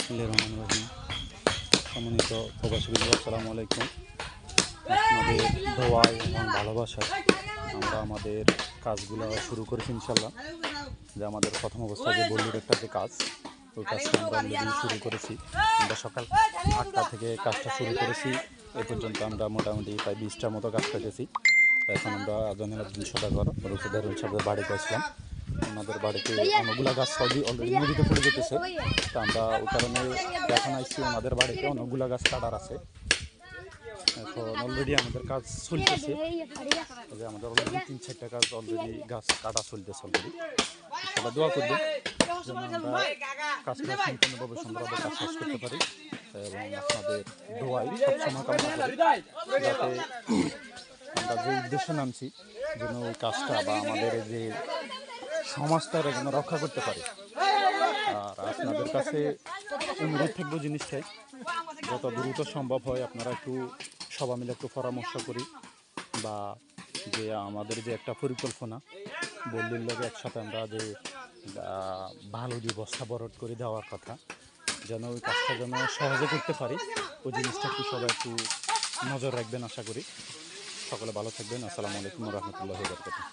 বিসমিল্লাহির রহমানির রহিম। সম্মানিত প্রবাসী বন্ধু, আসসালামু আলাইকুম। আপনাদের দোয়ায় এবং ভালোবাসায় আমরা আমাদের কাজগুলো শুরু করেছি ইনশাল্লাহ। যে আমাদের প্রথম অবস্থায় যে বল্লুর একটা যে কাজ, ওই কাজটা আমরা অলরেডি শুরু করেছি। আমরা সকাল 8টা থেকে কাজটা শুরু করেছি। এ পর্যন্ত আমরা মোটামুটি প্রায় 20টার মতো কাজ পেয়েছি। এখন আমরা জয়নুলাবদিন সওদাগর রফিকুদ্দিন সাহেবের বাড়িতে আসলাম। ওনাদের বাড়িতে অনেকগুলো গাছ অলরেডি নদীতে পড়ে যেতেছে। তা আমরা ওই কারণে এখন আসছি, ওনাদের বাড়িতে অনেকগুলো গাছ কাটার আছে। এখন অলরেডি আমাদের কাজ চলতেছে, যে আমাদের অলরেডি 3-4টা কাজ অলরেডি গাছ কাটা চলতেছে অলরেডি। সবাই দোয়া করবেন যেন আমরা কাজটা সম্পূর্ণভাবে সুন্দরভাবে কাজ শেষ করতে পারি, এবং আপনাদের দোয়াই সবসময় কামনা করি যাতে আমরা যে উদ্দেশ্যে নামছি যেন ওই কাজটা বা আমাদের যে সমাজটারে যেন রক্ষা করতে পারি। আর আপনাদের কাছে অনুরোধ থাকবো জিনিসটাই যত দ্রুত সম্ভব হয় আপনারা একটু সবাই মিলে একটু পরামর্শ করি, বা যে আমাদের যে একটা পরিকল্পনা বললির লগে একসাথে আমরা যে ভালো যে বস্তা বরট করে দেওয়ার কথা, যেন ওই কাজটা যেন সহজে করতে পারি, ওই জিনিসটা একটু সবাই একটু নজর রাখবেন। আশা করি সকলে ভালো থাকবেন। আসসালামু আলাইকুম ওয়া রাহমাতুল্লাহি ওয়া বারাকাতুহু।